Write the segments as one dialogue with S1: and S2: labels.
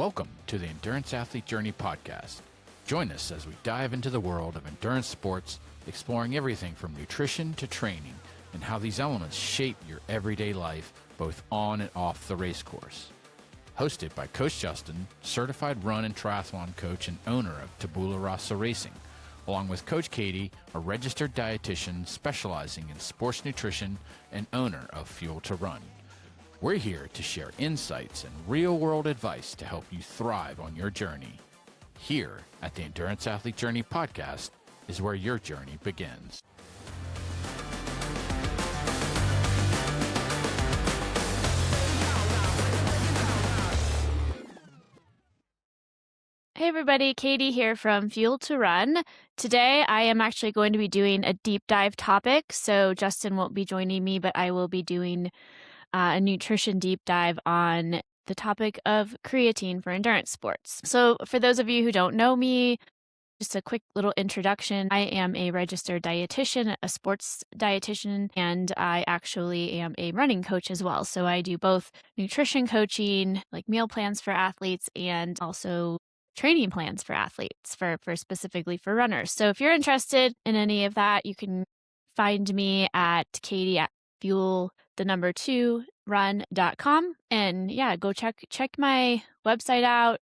S1: Welcome to the Endurance Athlete Journey podcast. Join us as we dive into the world of endurance sports, exploring everything from nutrition to training and how these elements shape your everyday life, both on and off the race course. Hosted by Coach Justin, certified run and triathlon coach and owner of Tabula Rasa Racing, along with Coach Katie, a registered dietitian specializing in sports nutrition and owner of Fuel to Run. We're here to share insights and real-world advice to help you thrive on your journey. Here at the Endurance Athlete Journey podcast is where your journey begins.
S2: Hey everybody, Katie here from Fuel to Run. Today I am actually going to be doing a deep dive topic, so Justin won't be joining me, but I will be doing a nutrition deep dive on the topic of creatine for endurance sports. So for those of you who don't know me, just a quick little introduction. I am a registered dietitian, a sports dietitian, and I actually am a running coach as well. So I do both nutrition coaching, like meal plans for athletes, and also training plans for athletes for specifically for runners. So if you're interested in any of that, you can find me at Katie at fuel2run.com. And yeah, go check my website out.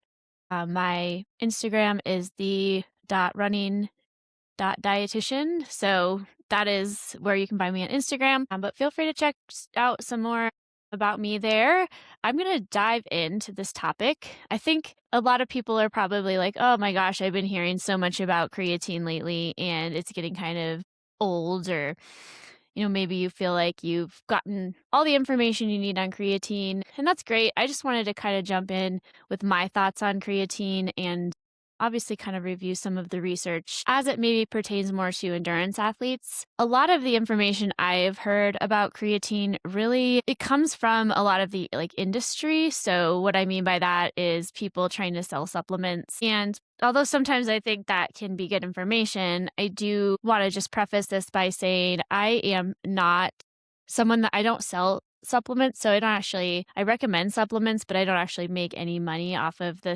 S2: My Instagram is the.running.dietitian. So that is where you can find me on Instagram. But feel free to check out some more about me there. I'm going to dive into this topic. I think a lot of people are probably like, oh my gosh, I've been hearing so much about creatine lately and it's getting kind of old, or maybe you feel like you've gotten all the information you need on creatine, and that's great. I just wanted to kind of jump in with my thoughts on creatine and obviously kind of review some of the research as it maybe pertains more to endurance athletes. A lot of the information I've heard about creatine it comes from a lot of the industry. So what I mean by that is people trying to sell supplements. And although sometimes I think that can be good information, I do want to just preface this by saying I am not someone that I don't sell supplements. So I recommend supplements, but I don't actually make any money off of the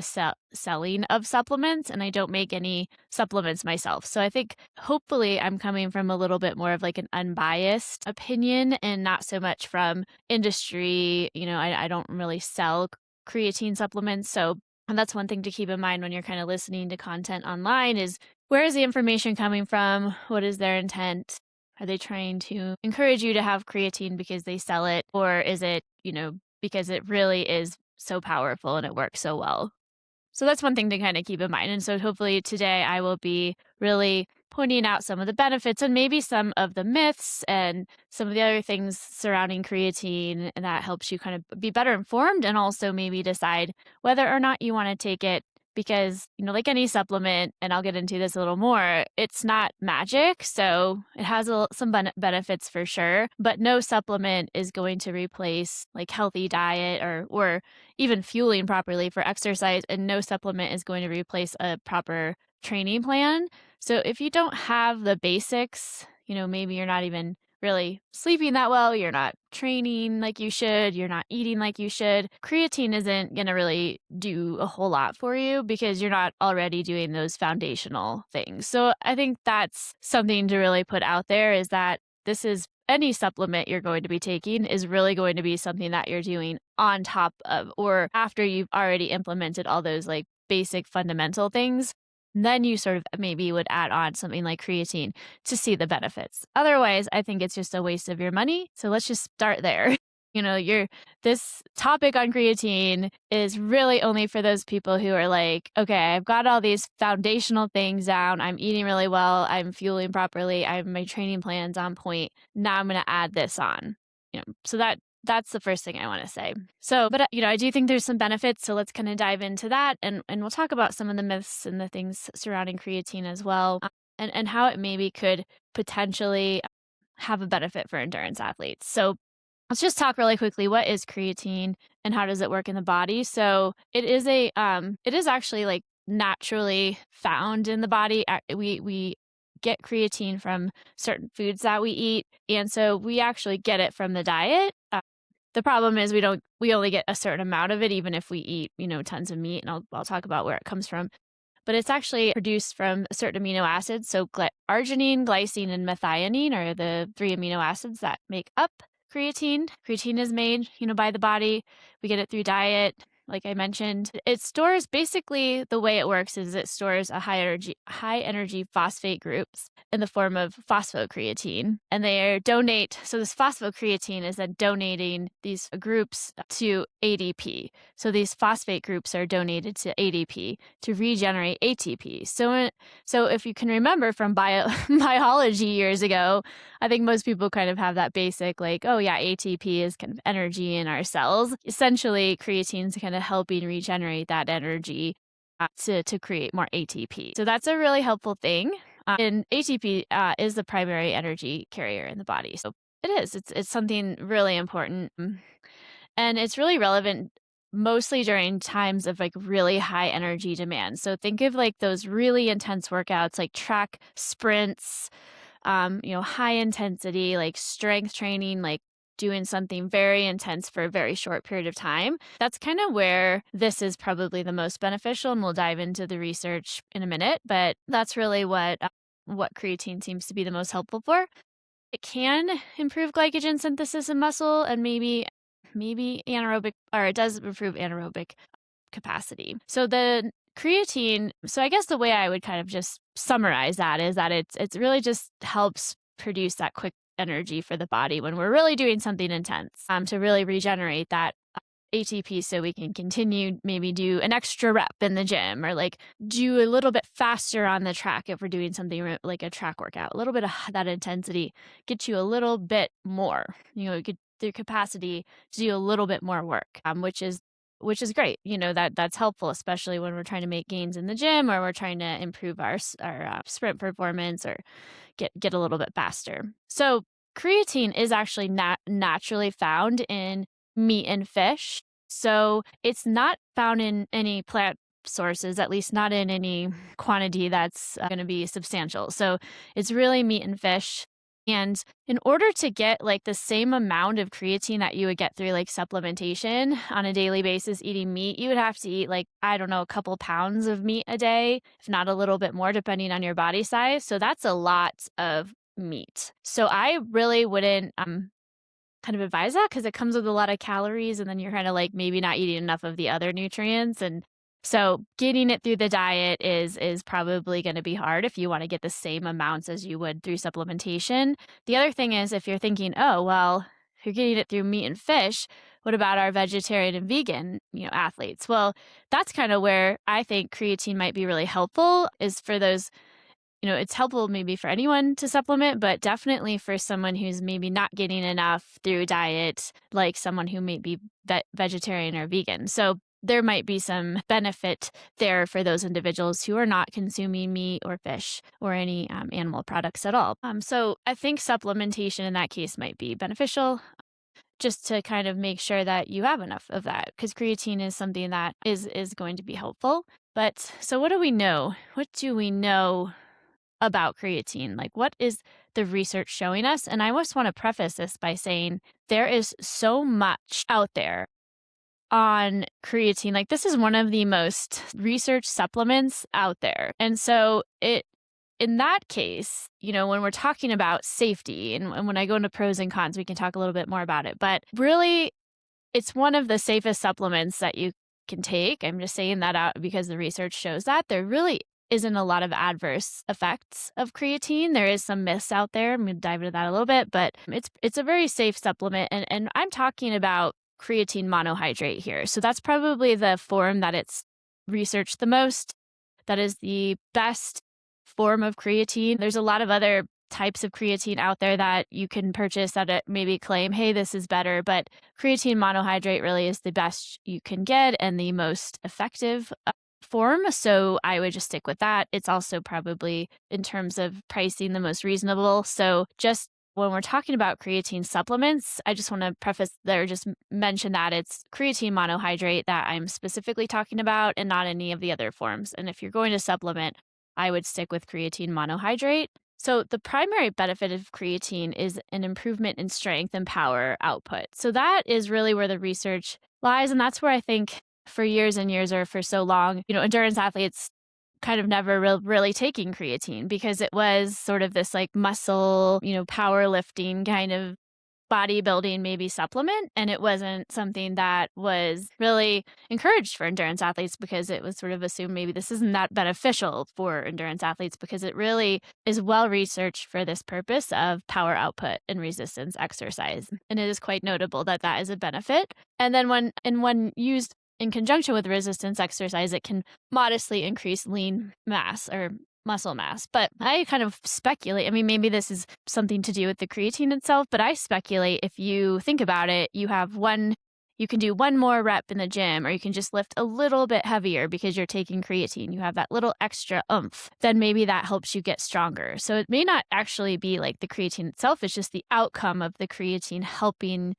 S2: selling of supplements, and I don't make any supplements myself. So I think hopefully I'm coming from a little bit more of like an unbiased opinion and not so much from industry. I don't really sell creatine supplements. So that's one thing to keep in mind when you're kind of listening to content online is, where is the information coming from? What is their intent? Are they trying to encourage you to have creatine because they sell it? Or is it, because it really is so powerful and it works so well? So that's one thing to kind of keep in mind. And so hopefully today I will be really pointing out some of the benefits and maybe some of the myths and some of the other things surrounding creatine, and that helps you kind of be better informed and also maybe decide whether or not you want to take it. Because, like any supplement, and I'll get into this a little more, it's not magic. So it has some benefits for sure, but no supplement is going to replace like healthy diet or even fueling properly for exercise. And no supplement is going to replace a proper training plan. So if you don't have the basics, maybe you're not even really sleeping that well, you're not training like you should, you're not eating like you should, creatine isn't going to really do a whole lot for you because you're not already doing those foundational things. So I think that's something to really put out there, is that this is any supplement you're going to be taking is really going to be something that you're doing on top of or after you've already implemented all those like basic fundamental things. Then you sort of maybe would add on something like creatine to see the benefits. Otherwise, I think it's just a waste of your money. So let's just start there. This topic on creatine is really only for those people who are like, okay, I've got all these foundational things down. I'm eating really well. I'm fueling properly. I have my training plans on point. Now I'm going to add this on. So that's the first thing I want to say. So, but I do think there's some benefits. So let's kind of dive into that, and we'll talk about some of the myths and the things surrounding creatine as well, and how it maybe could potentially have a benefit for endurance athletes. So let's just talk really quickly. What is creatine and how does it work in the body? So it is actually like naturally found in the body. We get creatine from certain foods that we eat, and so we actually get it from the diet. The problem is we only get a certain amount of it even if we eat, tons of meat, and I'll talk about where it comes from. But it's actually produced from certain amino acids. So arginine, glycine, and methionine are the 3 amino acids that make up creatine. Creatine is made, by the body. We get it through diet. Like I mentioned, it stores, basically the way it works is it stores a high energy phosphate groups in the form of phosphocreatine, and so this phosphocreatine is then donating these groups to ADP. So these phosphate groups are donated to ADP to regenerate ATP. So if you can remember from biology years ago, I think most people kind of have that basic, like, oh yeah, ATP is kind of energy in our cells. Essentially, creatine is kind of helping regenerate that energy to create more ATP. So that's a really helpful thing. And ATP is the primary energy carrier in the body. So it is. It's something really important. And it's really relevant mostly during times of like really high energy demand. So think of like those really intense workouts like track sprints, high intensity, like strength training, like doing something very intense for a very short period of time. That's kind of where this is probably the most beneficial, and we'll dive into the research in a minute, but that's really what creatine seems to be the most helpful for. It can improve glycogen synthesis in muscle and maybe anaerobic, or it does improve anaerobic capacity. So the creatine, so I guess the way I would kind of just summarize that is that it's really just helps produce that quick energy for the body when we're really doing something intense, to really regenerate that ATP so we can continue, maybe do an extra rep in the gym, or like do a little bit faster on the track if we're doing something like a track workout. A little bit of that intensity gets you a little bit more, get the capacity to do a little bit more work, which is great. That's helpful, especially when we're trying to make gains in the gym, or we're trying to improve our sprint performance, or get a little bit faster. So creatine is actually naturally found in meat and fish. So it's not found in any plant sources, at least not in any quantity that's going to be substantial. So it's really meat and fish. And in order to get like the same amount of creatine that you would get through like supplementation on a daily basis eating meat, you would have to eat like, I don't know, a couple pounds of meat a day, if not a little bit more, depending on your body size. So that's a lot of meat. So I really wouldn't kind of advise that, because it comes with a lot of calories, and then you're kind of like maybe not eating enough of the other nutrients. And so getting it through the diet is probably going to be hard if you want to get the same amounts as you would through supplementation. The other thing is, if you're thinking, oh, well, if you're getting it through meat and fish, what about our vegetarian and vegan, athletes? Well, that's kind of where I think creatine might be really helpful, is for those. It's helpful maybe for anyone to supplement, but definitely for someone who's maybe not getting enough through diet, like someone who may be vegetarian or vegan. So there might be some benefit there for those individuals who are not consuming meat or fish or any animal products at all. So I think supplementation in that case might be beneficial, just to kind of make sure that you have enough of that, because creatine is something that is going to be helpful. But so what do we know? What do we know about creatine? Like, what is the research showing us? And I just want to preface this by saying there is so much out there on creatine. Like, this is one of the most researched supplements out there. And so in that case, when we're talking about safety, and when I go into pros and cons, we can talk a little bit more about it. But really, it's one of the safest supplements that you can take. I'm just saying that out because the research shows that. There really isn't a lot of adverse effects of creatine. There is some myths out there. I'm going to dive into that a little bit, but it's a very safe supplement. And I'm talking about creatine monohydrate here. So that's probably the form that it's researched the most. That is the best form of creatine. There's a lot of other types of creatine out there that you can purchase that maybe claim, hey, this is better, but creatine monohydrate really is the best you can get and the most effective form. So I would just stick with that. It's also probably, in terms of pricing, the most reasonable. So just when we're talking about creatine supplements, I just want to preface there, just mention that it's creatine monohydrate that I'm specifically talking about, and not any of the other forms. And if you're going to supplement, I would stick with creatine monohydrate. So, the primary benefit of creatine is an improvement in strength and power output. So, that is really where the research lies. And that's where I think for years and years or for so long, endurance athletes kind of never really taking creatine because it was sort of this like muscle, powerlifting kind of bodybuilding maybe supplement, and it wasn't something that was really encouraged for endurance athletes because it was sort of assumed maybe this isn't that beneficial for endurance athletes because it really is well researched for this purpose of power output and resistance exercise, and it is quite notable that that is a benefit. And then when used in conjunction with resistance exercise, it can modestly increase lean mass or muscle mass. But I kind of speculate, I mean, maybe this is something to do with the creatine itself, but I speculate if you think about it, you can do one more rep in the gym, or you can just lift a little bit heavier because you're taking creatine. You have that little extra oomph. Then maybe that helps you get stronger. So it may not actually be like the creatine itself. It's just the outcome of the creatine helping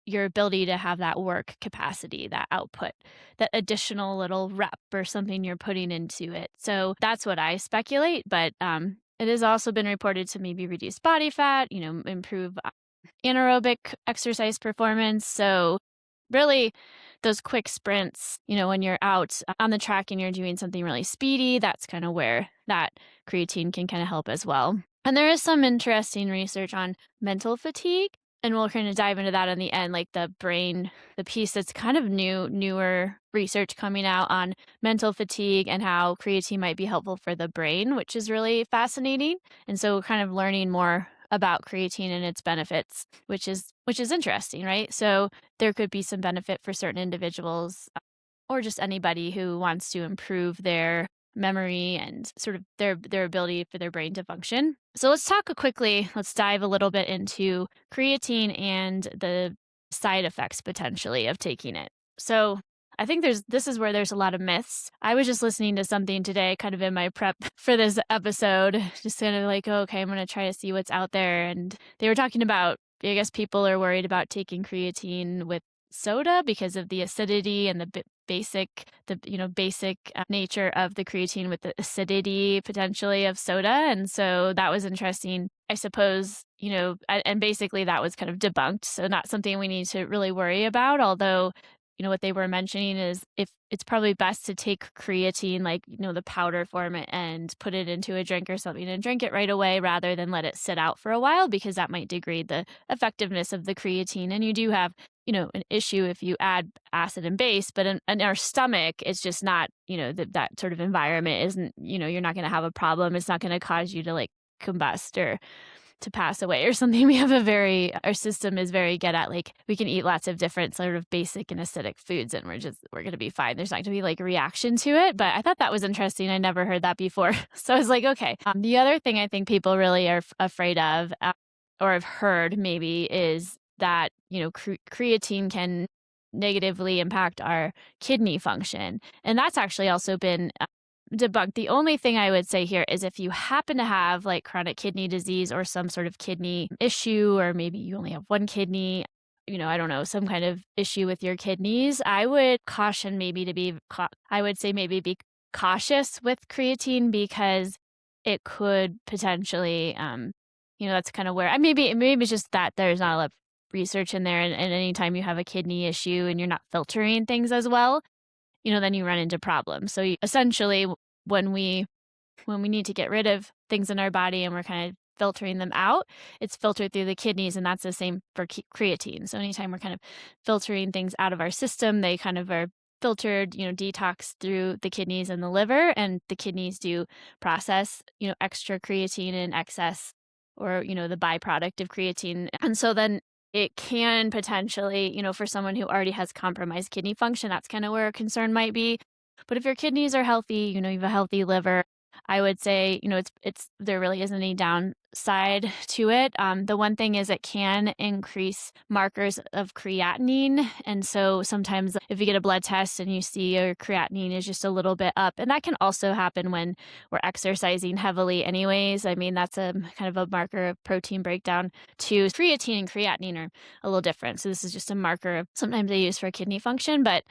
S2: your ability to have that work capacity, that output, that additional little rep or something you're putting into it. So that's what I speculate. But it has also been reported to maybe reduce body fat, improve anaerobic exercise performance. So really those quick sprints, when you're out on the track and you're doing something really speedy, that's kind of where that creatine can kind of help as well. And there is some interesting research on mental fatigue. And we'll kind of dive into that in the end, like the brain, the piece that's kind of newer research coming out on mental fatigue and how creatine might be helpful for the brain, which is really fascinating. And so kind of learning more about creatine and its benefits, which is interesting, right? So there could be some benefit for certain individuals or just anybody who wants to improve their memory and sort of their ability for their brain to function. So let's dive a little bit into creatine and the side effects potentially of taking it. So I think this is where there's a lot of myths. I was just listening to something today, kind of in my prep for this episode, just kind of like, okay, I'm going to try to see what's out there. And they were talking about, I guess people are worried about taking creatine with soda because of the acidity and the basic nature of the creatine with the acidity potentially of soda. And so that was interesting, I suppose, and basically that was kind of debunked. So not something we need to really worry about, although what they were mentioning is if it's probably best to take creatine, like, the powder form and put it into a drink or something and drink it right away rather than let it sit out for a while, because that might degrade the effectiveness of the creatine. And you do have, an issue if you add acid and base, but in our stomach, it's just not, that sort of environment isn't, you're not going to have a problem. It's not going to cause you to like combust or to pass away or something. Our system is very good at like, we can eat lots of different sort of basic and acidic foods and we're going to be fine. There's not going to be like a reaction to it. But I thought that was interesting. I never heard that before. So I was like, okay. The other thing I think people really are afraid of or have heard maybe is that, creatine can negatively impact our kidney function. And that's actually also been debunked. The only thing I would say here is if you happen to have like chronic kidney disease or some sort of kidney issue, or maybe you only have one kidney, I don't know, some kind of issue with your kidneys, I would caution I would say maybe be cautious with creatine because it could potentially, that's kind of where maybe it's just that there's not a lot of research in there. And anytime you have a kidney issue and you're not filtering things as well, then you run into problems. So essentially, when we need to get rid of things in our body and we're kind of filtering them out, it's filtered through the kidneys, and that's the same for creatine. So anytime we're kind of filtering things out of our system, they kind of are filtered, detox through the kidneys and the liver, and the kidneys do process, extra creatine in excess or, the byproduct of creatine. And so then it can potentially, for someone who already has compromised kidney function, that's kind of where a concern might be. But if your kidneys are healthy, you have a healthy liver, I would say, there really isn't any downside to it. The one thing is it can increase markers of creatinine. And so sometimes if you get a blood test and you see your creatinine is just a little bit up, and that can also happen when we're exercising heavily anyways. I mean, that's a kind of a marker of protein breakdown too. Creatine and creatinine are a little different. So this is just a marker of sometimes they use for kidney function, but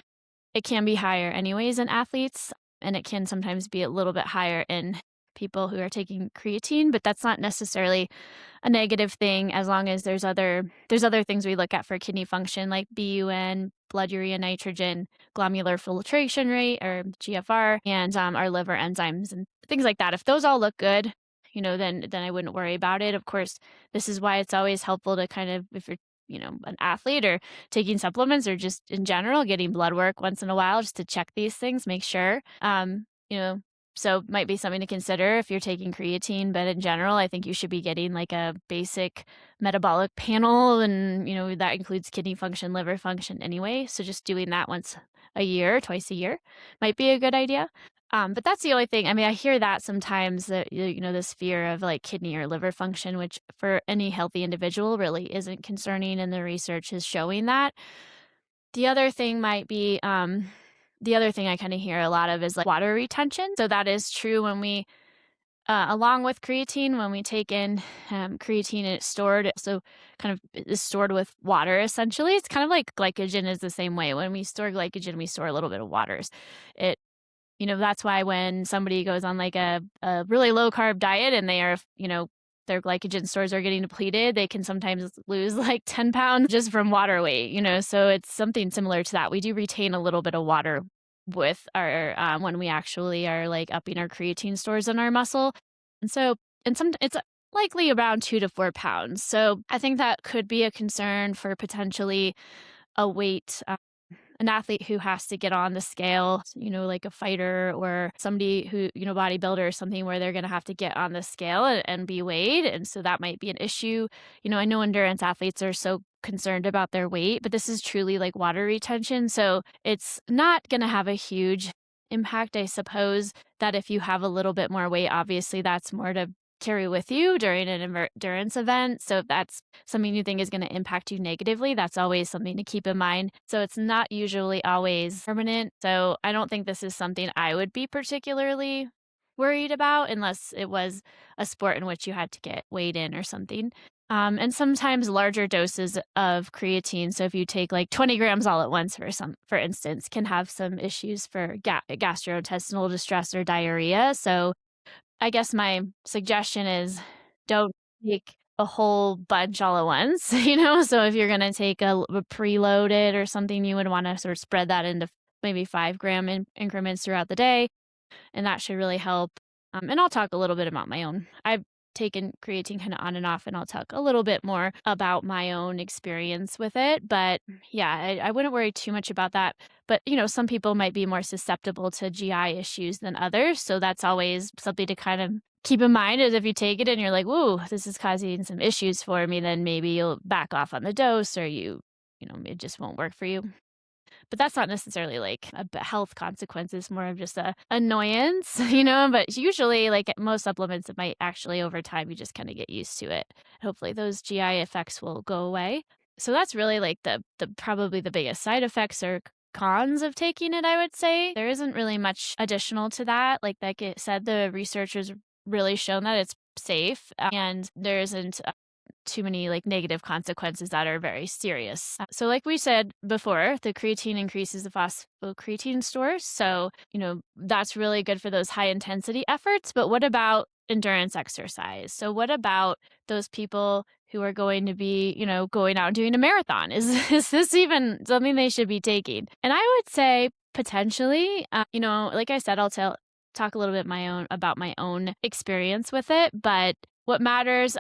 S2: it can be higher anyways in athletes. And it can sometimes be a little bit higher in people who are taking creatine, but that's not necessarily a negative thing as long as there's other things we look at for kidney function like BUN, blood urea nitrogen, glomerular filtration rate or GFR, and our liver enzymes and things like that. If those all look good, then I wouldn't worry about it. Of course, this is why it's always helpful to kind of, if you're an athlete or taking supplements or just in general getting blood work once in a while just to check these things, make sure. You know, so might be something to consider if you're taking creatine, but in general, I think you should be getting like a basic metabolic panel and, that includes kidney function, liver function anyway. So just doing that once a year, twice a year might be a good idea. But that's the only thing. I mean, I hear that sometimes that, this fear of like kidney or liver function, which for any healthy individual really isn't concerning. And the research is showing that. The other thing might be, the other thing I kind of hear a lot of is like water retention. So that is true when we, along with creatine, when we take in creatine, it's stored, so kind of is stored with water essentially. It's kind of like glycogen is the same way. When we store glycogen, we store a little bit of waters. It that's why when somebody goes on like a really low carb diet and they are, their glycogen stores are getting depleted, they can sometimes lose like 10 pounds just from water weight, so it's something similar to that. We do retain a little bit of water with our, when we actually are like upping our creatine stores in our muscle. And so, it's likely around 2 to 4 pounds. So I think that could be a concern for potentially a weight, an athlete who has to get on the scale, like a fighter or somebody who, bodybuilder or something where they're going to have to get on the scale and be weighed. And so that might be an issue. I know endurance athletes are so concerned about their weight, but this is truly like water retention. So it's not going to have a huge impact. I suppose that if you have a little bit more weight, obviously that's more to carry with you during an endurance event. So if that's something you think is going to impact you negatively, that's always something to keep in mind. So it's not usually always permanent. So I don't think this is something I would be particularly worried about unless it was a sport in which you had to get weighed in or something. And sometimes larger doses of creatine, so if you take like 20 grams all at once, for instance, can have some issues for gastrointestinal distress or diarrhea. So I guess my suggestion is don't take a whole bunch all at once, So if you're gonna take a preloaded or something, you would wanna sort of spread that into maybe 5-gram increments throughout the day, and that should really help. And I'll talk a little bit about my own. I've taken creatine kind of on and off, and I'll talk a little bit more about my own experience with it. But yeah, I wouldn't worry too much about that. But, some people might be more susceptible to GI issues than others. So that's always something to kind of keep in mind is if you take it and you're like, "Whoa, this is causing some issues for me," then maybe you'll back off on the dose or it just won't work for you. But that's not necessarily like a health consequence. It's more of just a annoyance, but usually like most supplements, it might actually over time, you just kind of get used to it. Hopefully those GI effects will go away. So that's really like the probably the biggest side effects or cons of taking it, I would say. There isn't really much additional to that. Like it said, the researchers really shown that it's safe and there isn't too many like negative consequences that are very serious. So like we said before, the creatine increases the phosphocreatine stores. So, that's really good for those high intensity efforts. But what about endurance exercise? So what about those people who are going to be, going out and doing a marathon? Is this even something they should be taking? And I would say potentially, like I said, I'll talk a little bit about my own experience with it. But what matters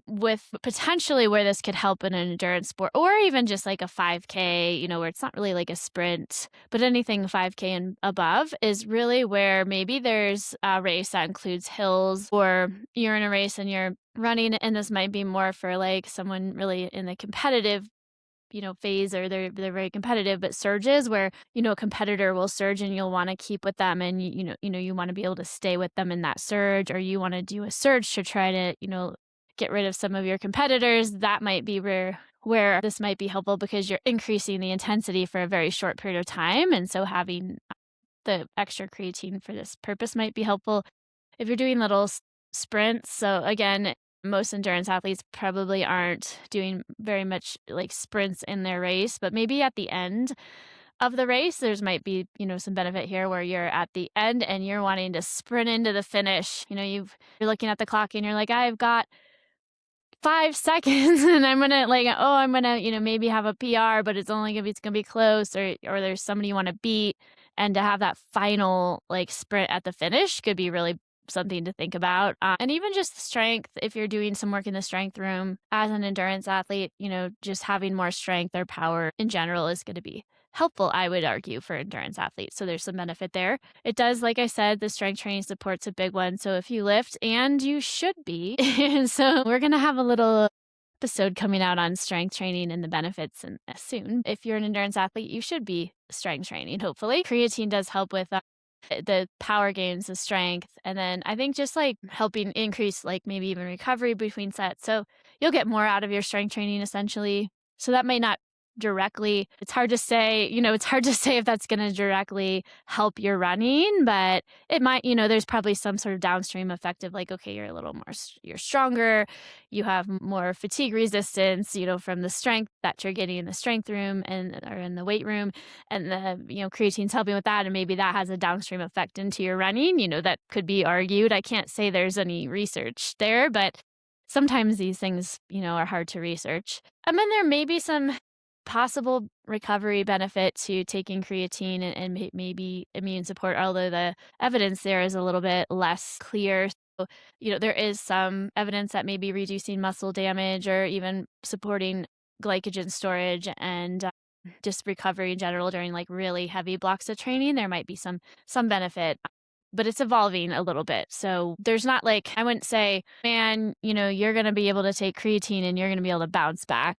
S2: with potentially where this could help in an endurance sport or even just like a 5K, where it's not really like a sprint, but anything 5K and above is really where maybe there's a race that includes hills or you're in a race and you're running. And this might be more for like someone really in the competitive phase or they're very competitive, but surges where, a competitor will surge and you'll want to keep with them and you want to be able to stay with them in that surge, or you want to do a surge to try to, get rid of some of your competitors. That might be where this might be helpful because you're increasing the intensity for a very short period of time. And so having the extra creatine for this purpose might be helpful. If you're doing little sprints, so again, most endurance athletes probably aren't doing very much like sprints in their race, but maybe at the end of the race. There's might be, some benefit here where you're at the end and you're wanting to sprint into the finish. You're looking at the clock and you're like, I've got 5 seconds and I'm gonna I'm gonna, maybe have a PR, but it's gonna be close, or there's somebody you want to beat. And to have that final sprint at the finish could be really something to think about. And even just strength, if you're doing some work in the strength room as an endurance athlete, just having more strength or power in general is going to be helpful, I would argue, for endurance athletes. So there's some benefit there. It does, like I said, the strength training support's a big one. So if you lift, and you should be, so we're going to have a little episode coming out on strength training and the benefits and soon. If you're an endurance athlete, you should be strength training, hopefully. Creatine does help with the power gains, the strength, and then I think just helping increase maybe even recovery between sets. So you'll get more out of your strength training essentially. So that may not directly, it's hard to say, it's hard to say if that's going to directly help your running, but it might, there's probably some sort of downstream effect of okay, you're a little more, you're stronger, you have more fatigue resistance, from the strength that you're getting in the strength room or in the weight room, and the, creatine's helping with that, and maybe that has a downstream effect into your running, that could be argued. I can't say there's any research there, but sometimes these things, are hard to research. And then there may be some possible recovery benefit to taking creatine and maybe immune support, although the evidence there is a little bit less clear. So, there is some evidence that maybe reducing muscle damage or even supporting glycogen storage and just recovery in general during really heavy blocks of training, there might be some benefit. But it's evolving a little bit. So there's not I wouldn't say, man, you're going to be able to take creatine and you're going to be able to bounce back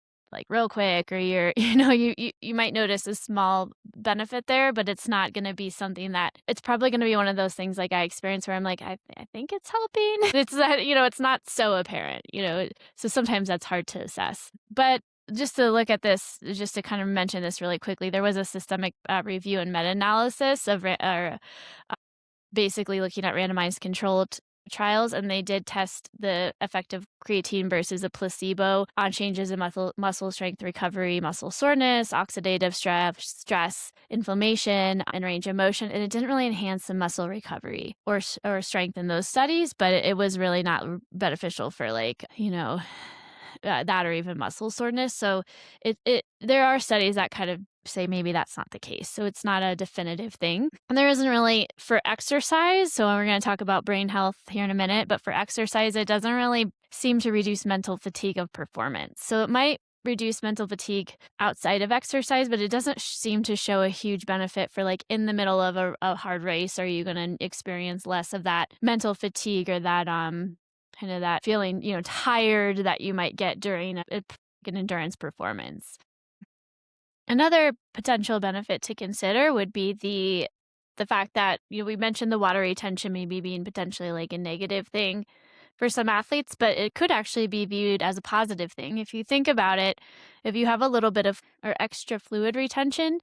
S2: real quick, or you're, you might notice a small benefit there, but it's not going to be something that it's probably going to be one of those things I experienced where I'm I think it's helping. It's that, it's not so apparent, so sometimes that's hard to assess. But just to look at this, just to kind of mention this really quickly, there was a systemic review and meta-analysis of basically looking at randomized controlled trials, and they did test the effect of creatine versus a placebo on changes in muscle strength recovery, muscle soreness, oxidative stress, inflammation, and range of motion. And it didn't really enhance the muscle recovery or strength in those studies, but it was really not beneficial for that or even muscle soreness. So there are studies that kind of say maybe that's not the case. So it's not a definitive thing. And there isn't really for exercise. So we're going to talk about brain health here in a minute, but for exercise, it doesn't really seem to reduce mental fatigue of performance. So it might reduce mental fatigue outside of exercise, but it doesn't seem to show a huge benefit for in the middle of a hard race. Are you going to experience less of that mental fatigue or that kind of that feeling, tired that you might get during an endurance performance? Another potential benefit to consider would be the fact that, we mentioned the water retention maybe being potentially a negative thing for some athletes, but it could actually be viewed as a positive thing. If you think about it, if you have a little bit of or extra fluid retention,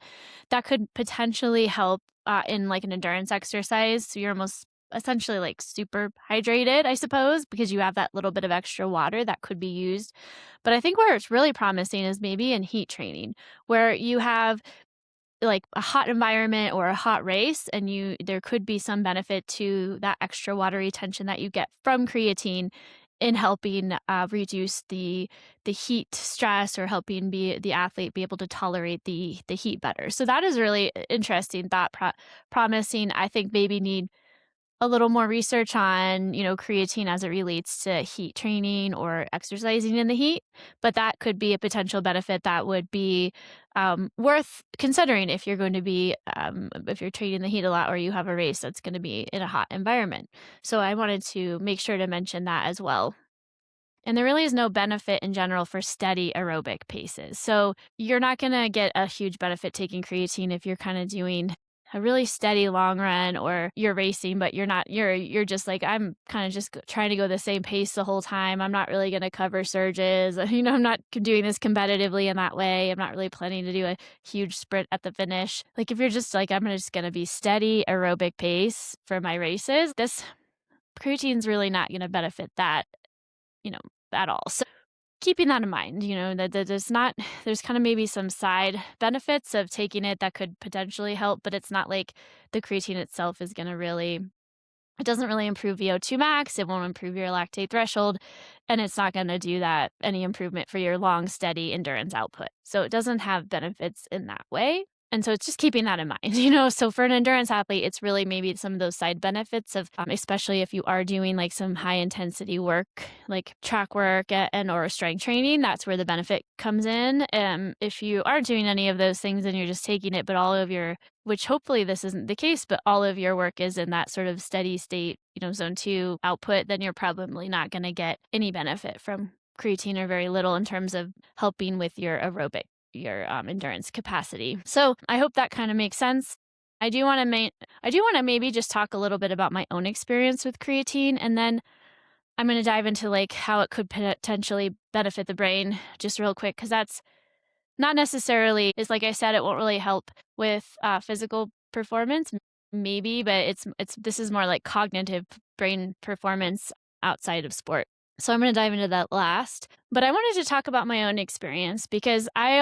S2: that could potentially help in an endurance exercise. So you're almost essentially super hydrated, I suppose, because you have that little bit of extra water that could be used. But I think where it's really promising is maybe in heat training, where you have a hot environment or a hot race, and there could be some benefit to that extra water retention that you get from creatine in helping reduce the heat stress or helping the athlete be able to tolerate the heat better. So that is really interesting, thought promising. I think maybe need a little more research on, creatine as it relates to heat training or exercising in the heat, but that could be a potential benefit that would be worth considering if you're going to be, if you're training the heat a lot or you have a race that's going to be in a hot environment. So I wanted to make sure to mention that as well. And there really is no benefit in general for steady aerobic paces. So you're not going to get a huge benefit taking creatine if you're kind of doing a really steady long run or you're racing, but you're just I'm kind of just trying to go the same pace the whole time. I'm not really going to cover surges. I'm not doing this competitively in that way. I'm not really planning to do a huge sprint at the finish. If you're just I'm just going to be steady aerobic pace for my races, this creatine's really not going to benefit that, at all. So keeping that in mind, that there's kind of maybe some side benefits of taking it that could potentially help, but it's not like the creatine itself is going to really, it doesn't really improve VO2 max. It won't improve your lactate threshold. And it's not going to do that any improvement for your long, steady endurance output. So it doesn't have benefits in that way. And so it's just keeping that in mind, So for an endurance athlete, it's really maybe some of those side benefits of, especially if you are doing like some high intensity work, like track work and or strength training, that's where the benefit comes in. If you aren't doing any of those things and you're just taking it, but all of your, which hopefully this isn't the case, but all of your work is in that sort of steady state, zone 2 output, then you're probably not going to get any benefit from creatine or very little in terms of helping with your aerobic, your endurance capacity. So I hope that kind of makes sense. I do want to maybe just talk a little bit about my own experience with creatine, and then I'm going to dive into like how it could potentially benefit the brain just real quick, because that's not necessarily, is like I said, it won't really help with physical performance, maybe, but this is more like cognitive brain performance outside of sport. So I'm going to dive into that last. But I wanted to talk about my own experience because I've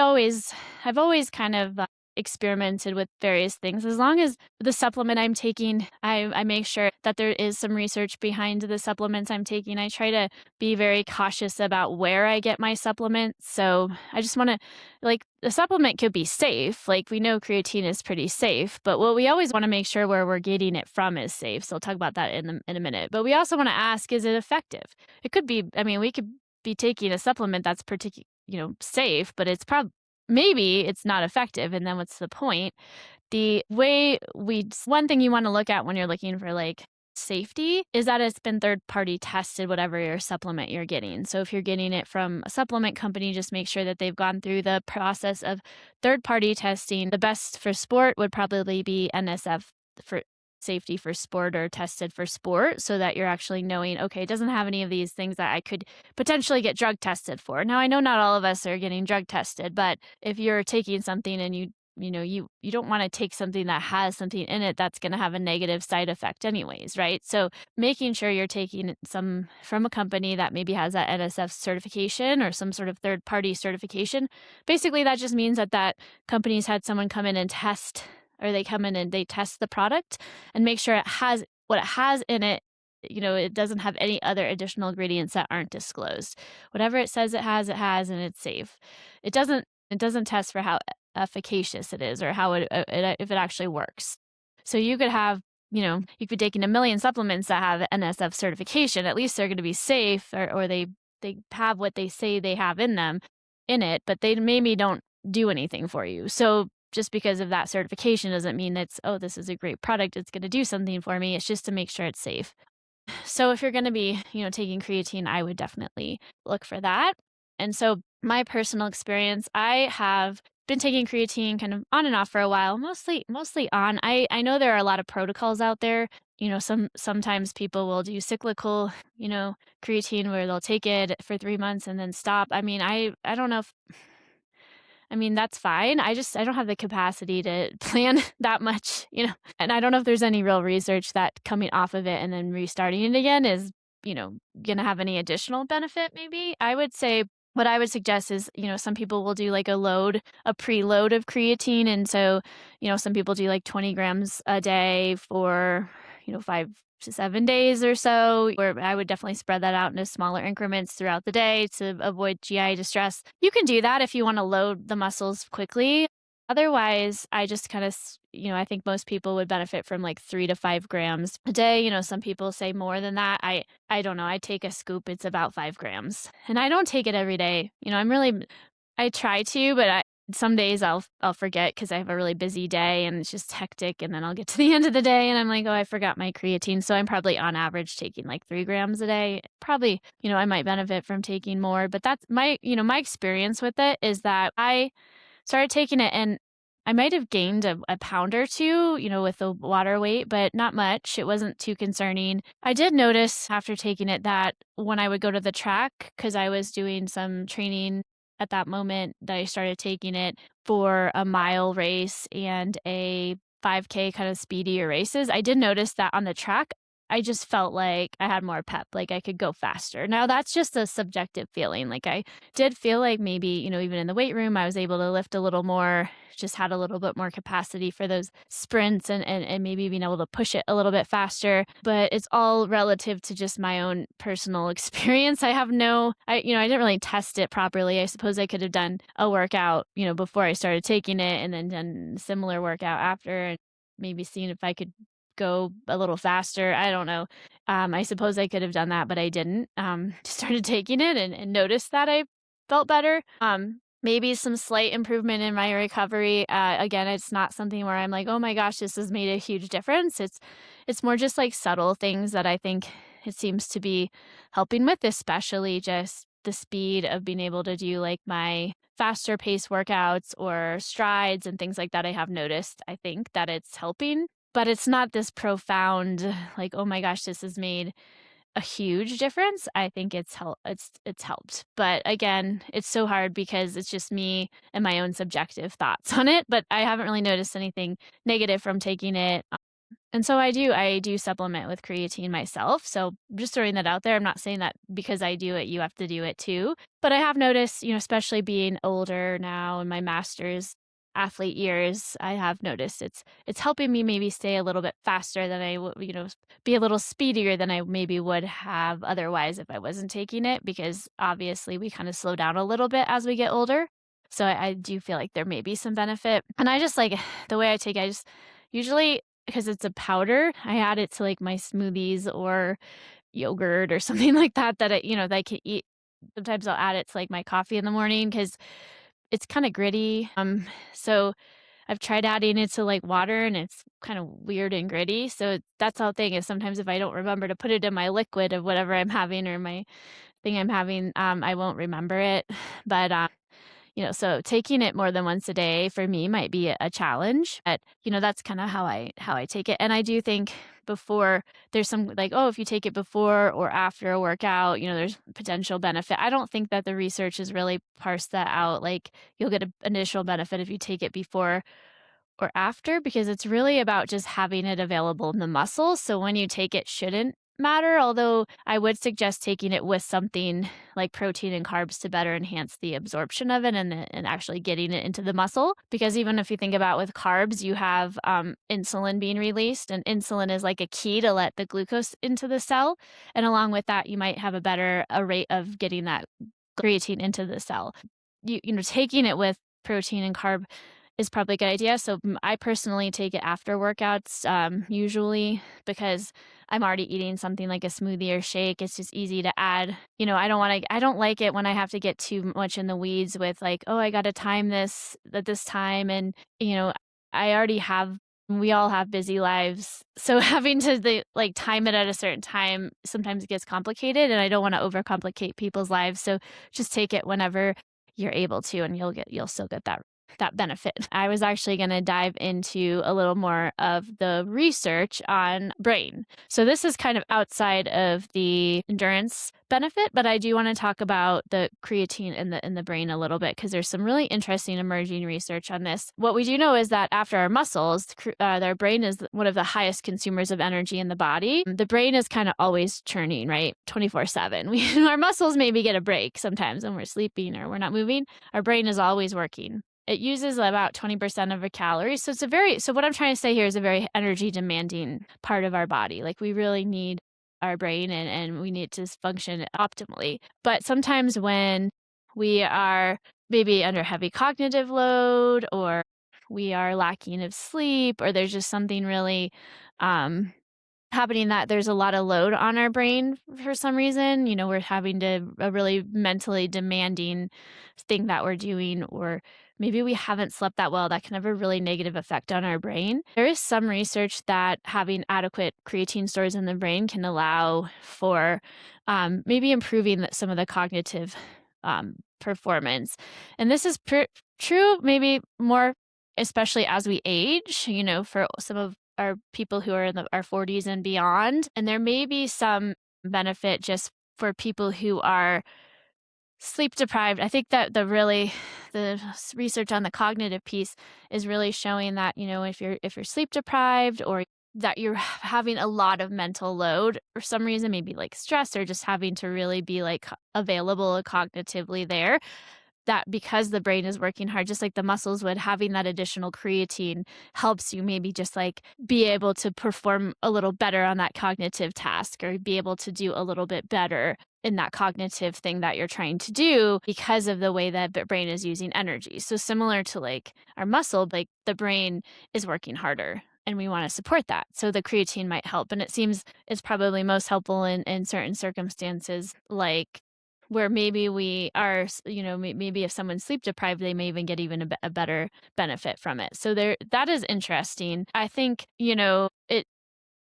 S2: always kind of experimented with various things. As long as the supplement I'm taking, I make sure that there is some research behind the supplements I'm taking. I try to be very cautious about where I get my supplements. So I just want to, like, the supplement could be safe. Like, we know creatine is pretty safe, but what we always want to make sure where we're getting it from is safe. So I'll talk about that in a minute. But we also want to ask, is it effective? It could be, I mean, we could be taking a supplement that's safe, but it's maybe it's not effective. And then what's the point? One thing you want to look at when you're looking for like safety is that it's been third party tested, whatever your supplement you're getting. So if you're getting it from a supplement company, just make sure that they've gone through the process of third party testing. The best for sport would probably be NSF for safety for sport, or tested for sport, so that you're actually knowing, okay, it doesn't have any of these things that I could potentially get drug tested for. Now, I know not all of us are getting drug tested, but if you're taking something and you don't want to take something that has something in it that's going to have a negative side effect anyways, right? So making sure you're taking some from a company that maybe has that NSF certification or some sort of third party certification. Basically, that just means that company's had someone come in and test, or they come in and they test the product and make sure it has what it has in it. It doesn't have any other additional ingredients that aren't disclosed. Whatever it says it has, and it's safe. It doesn't test for how efficacious it is, or how if it actually works. So you could have, you could be taking 1,000,000 supplements that have NSF certification. At least they're going to be safe, or they have what they say they have in it, but they maybe don't do anything for you. So just because of that certification doesn't mean this is a great product, it's going to do something for me. It's just to make sure it's safe. So if you're going to be, taking creatine, I would definitely look for that. And so my personal experience, I have been taking creatine kind of on and off for a while, mostly on. I know there are a lot of protocols out there. Sometimes people will do cyclical, creatine, where they'll take it for 3 months and then stop. I mean, I don't know if, I mean, that's fine. I don't have the capacity to plan that much, and I don't know if there's any real research that coming off of it and then restarting it again is, going to have any additional benefit. Maybe I would say what I would suggest is, some people will do like a preload of creatine. And so, some people do like 20 grams a day for, 5 to 7 days or so, where I would definitely spread that out into smaller increments throughout the day to avoid GI distress. You can do that if you want to load the muscles quickly. Otherwise, I just kind of, I think most people would benefit from like 3 to 5 grams a day. Some people say more than that. I don't know. I take a scoop. It's about 5 grams. And I don't take it every day. I try to, but some days I'll forget because I have a really busy day and it's just hectic. And then I'll get to the end of the day and I'm like, oh, I forgot my creatine. So I'm probably on average taking like 3 grams a day. Probably, I might benefit from taking more, but that's my experience with it is that I started taking it and I might have gained a pound or two, with the water weight, but not much. It wasn't too concerning. I did notice after taking it that when I would go to the track, because I was doing some training at that moment, that I started taking it for a mile race and a 5K kind of speedier races. I did notice that on the track, I just felt like I had more pep, like I could go faster. Now that's just a subjective feeling. Like I did feel like maybe, even in the weight room, I was able to lift a little more, just had a little bit more capacity for those sprints and maybe being able to push it a little bit faster. But it's all relative to just my own personal experience. I didn't really test it properly. I suppose I could have done a workout, before I started taking it and then done a similar workout after and maybe seen if I could go a little faster. I don't know. I suppose I could have done that, but I didn't. Just started taking it and noticed that I felt better. Maybe some slight improvement in my recovery. Again, it's not something where I'm like, oh my gosh, this has made a huge difference. It's more just like subtle things that I think it seems to be helping with, especially just the speed of being able to do like my faster pace workouts or strides and things like that. I have noticed, I think that it's helping, but it's not this profound, like, oh my gosh, this has made a huge difference. I think it's helped. But again, it's so hard because it's just me and my own subjective thoughts on it, but I haven't really noticed anything negative from taking it. And so I do supplement with creatine myself. So just throwing that out there. I'm not saying that because I do it, you have to do it too. But I have noticed, especially being older now in my master's athlete years, I have noticed it's helping me maybe stay a little bit faster than I would, be a little speedier than I maybe would have otherwise if I wasn't taking it, because obviously we kind of slow down a little bit as we get older. So I do feel like there may be some benefit. And I just like the way I take it, I just usually, because it's a powder, I add it to, like, my smoothies or yogurt or something like that that I can eat. Sometimes I'll add it to, like, my coffee in the morning because it's kinda gritty, so I've tried adding it to, like, water, and it's kinda weird and gritty, so that's the thing is sometimes if I don't remember to put it in my liquid of whatever I'm having or my thing I'm having, I won't remember it, but, so taking it more than once a day for me might be a challenge, but, that's kinda how I take it, and I do think before there's some like, oh, if you take it before or after a workout, there's potential benefit. I don't think that the research has really parsed that out, like, you'll get a initial benefit if you take it before or after, because it's really about just having it available in the muscle. So when you take it shouldn't matter, although I would suggest taking it with something like protein and carbs to better enhance the absorption of it and actually getting it into the muscle. Because even if you think about with carbs, you have insulin being released, and insulin is like a key to let the glucose into the cell. And along with that, you might have a rate of getting that creatine into the cell. Taking it with protein and carb is probably a good idea. So I personally take it after workouts, usually because I'm already eating something like a smoothie or shake. It's just easy to add. I don't like it when I have to get too much in the weeds with like, oh, I got to time this at this time. And, I already have, we all have busy lives. So having to like time it at a certain time sometimes gets complicated, and I don't want to overcomplicate people's lives. So just take it whenever you're able to, and you'll still get that benefit. I was actually going to dive into a little more of the research on brain. So this is kind of outside of the endurance benefit, but I do want to talk about the creatine in the brain a little bit because there's some really interesting emerging research on this. What we do know is that after our muscles, their brain is one of the highest consumers of energy in the body. The brain is kind of always churning, right? 24/7. Our muscles maybe get a break sometimes when we're sleeping or we're not moving. Our brain is always working. It uses about 20% of our calories. So so what I'm trying to say here is a very energy demanding part of our body. Like we really need our brain and we need to function optimally. But sometimes when we are maybe under heavy cognitive load or we are lacking of sleep or there's just something really happening that there's a lot of load on our brain for some reason, we're having a really mentally demanding thing that we're doing, or maybe we haven't slept that well, that can have a really negative effect on our brain. There is some research that having adequate creatine stores in the brain can allow for maybe improving some of the cognitive performance. And this is true maybe more, especially as we age, for some of our people who are in our 40s and beyond. And there may be some benefit just for people who are sleep deprived. I think that the research on the cognitive piece is really showing that, if you're sleep deprived or that you're having a lot of mental load for some reason, maybe like stress or just having to really be like available cognitively there, that because the brain is working hard, just like the muscles would, having that additional creatine helps you maybe just like be able to perform a little better on that cognitive task or be able to do a little bit better in that cognitive thing that you're trying to do because of the way that the brain is using energy. So similar to like our muscle, like the brain is working harder and we want to support that. So the creatine might help. And it seems it's probably most helpful in certain circumstances, like where maybe we are, maybe if someone's sleep deprived, they may even get even a better benefit from it. So that is interesting. I think,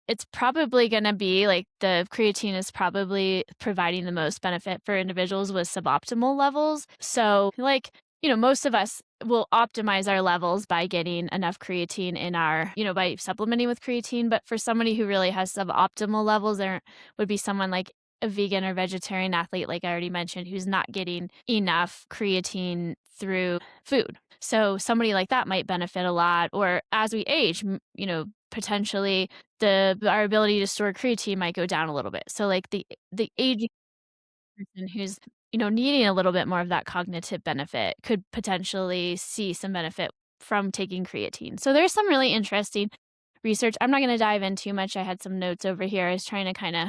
S2: it's probably going to be like the creatine is probably providing the most benefit for individuals with suboptimal levels. So like, most of us will optimize our levels by getting enough creatine in our, by supplementing with creatine. But for somebody who really has suboptimal levels, there would be someone like a vegan or vegetarian athlete, like I already mentioned, who's not getting enough creatine through food. So somebody like that might benefit a lot. Or as we age, potentially our ability to store creatine might go down a little bit. So like the aging person who's, needing a little bit more of that cognitive benefit could potentially see some benefit from taking creatine. So there's some really interesting research. I'm not going to dive in too much. I had some notes over here. I was trying to kind of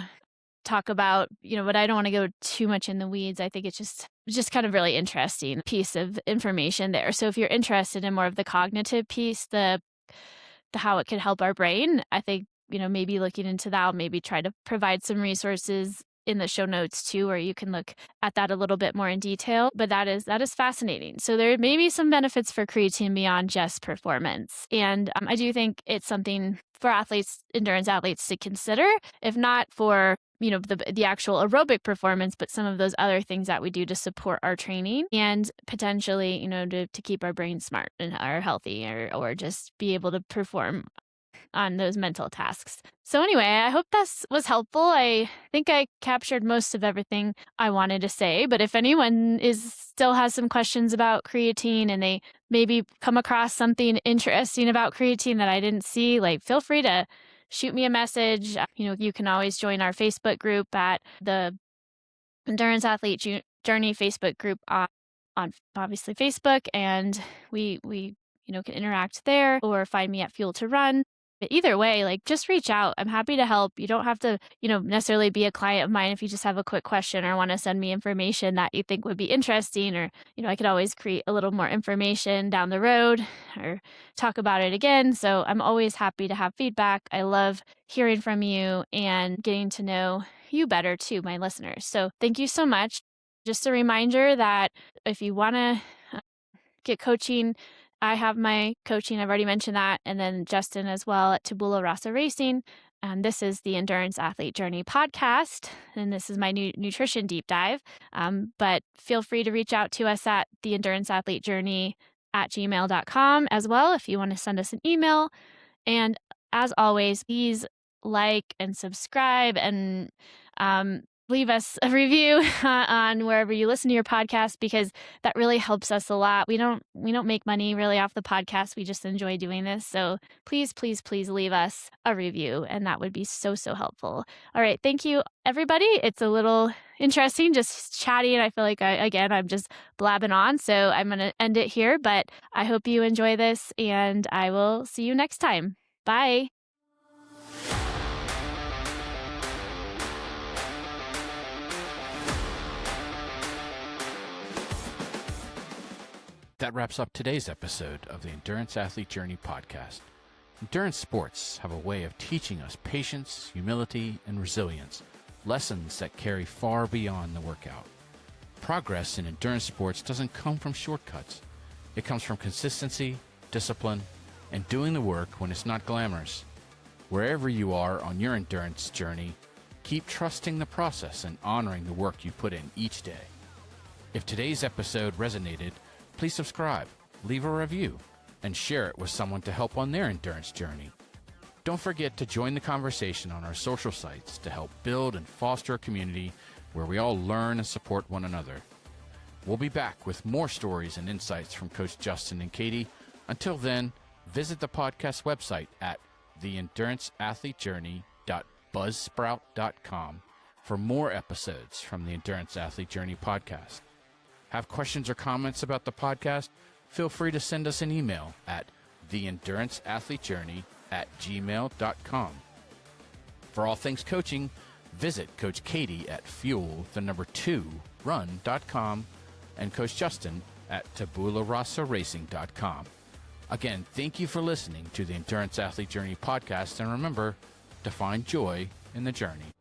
S2: talk about, but I don't want to go too much in the weeds. I think it's just kind of really interesting piece of information there. So if you're interested in more of the cognitive piece, the how it could help our brain, I think, maybe looking into that, I'll maybe try to provide some resources in the show notes too, where you can look at that a little bit more in detail. But that is fascinating. So there may be some benefits for creatine beyond just performance. And I do think it's something for athletes, endurance athletes, to consider, if not for the actual aerobic performance, but some of those other things that we do to support our training and potentially, to keep our brain smart and are healthy or just be able to perform on those mental tasks. So anyway, I hope this was helpful. I think I captured most of everything I wanted to say, but if anyone still has some questions about creatine and they maybe come across something interesting about creatine that I didn't see, like feel free to shoot me a message. You can always join our Facebook group at the Endurance Athlete Journey Facebook group on obviously Facebook, and we can interact there or find me at Fuel to Run. But either way, like just reach out. I'm happy to help. You don't have to, necessarily be a client of mine if you just have a quick question or want to send me information that you think would be interesting, or, I could always create a little more information down the road or talk about it again. So I'm always happy to have feedback. I love hearing from you and getting to know you better too, my listeners. So thank you so much. Just a reminder that if you want to get coaching, I have my coaching. I've already mentioned that. And then Justin as well at Tabula Rasa Racing. And this is the Endurance Athlete Journey podcast. And this is my new nutrition deep dive. But feel free to reach out to us at the Endurance Athlete Journey at gmail.com as well if you want to send us an email. And as always, please like and subscribe and leave us a review on wherever you listen to your podcast, because that really helps us a lot. We don't make money really off the podcast. We just enjoy doing this. So please, please, please leave us a review, and that would be so, so helpful. All right. Thank you, everybody. It's a little interesting, just chatty, and I feel like I'm just blabbing on. So I'm going to end it here, but I hope you enjoy this, and I will see you next time. Bye.
S1: That wraps up today's episode of the Endurance Athlete Journey podcast. Endurance sports have a way of teaching us patience, humility, and resilience, lessons that carry far beyond the workout. Progress in endurance sports doesn't come from shortcuts. It comes from consistency, discipline, and doing the work when it's not glamorous. Wherever you are on your endurance journey, keep trusting the process and honoring the work you put in each day. If today's episode resonated, please subscribe, leave a review, and share it with someone to help on their endurance journey. Don't forget to join the conversation on our social sites to help build and foster a community where we all learn and support one another. We'll be back with more stories and insights from Coach Justin and Katie. Until then, visit the podcast website at theenduranceathletejourney.buzzsprout.com for more episodes from the Endurance Athlete Journey podcast. Have questions or comments about the podcast? Feel free to send us an email at theenduranceathletejourney@gmail.com. For all things coaching, visit Coach Katie at fuel2run.com and Coach Justin at tabularosaracing.com. Again, thank you for listening to the Endurance Athlete Journey podcast, and remember to find joy in the journey.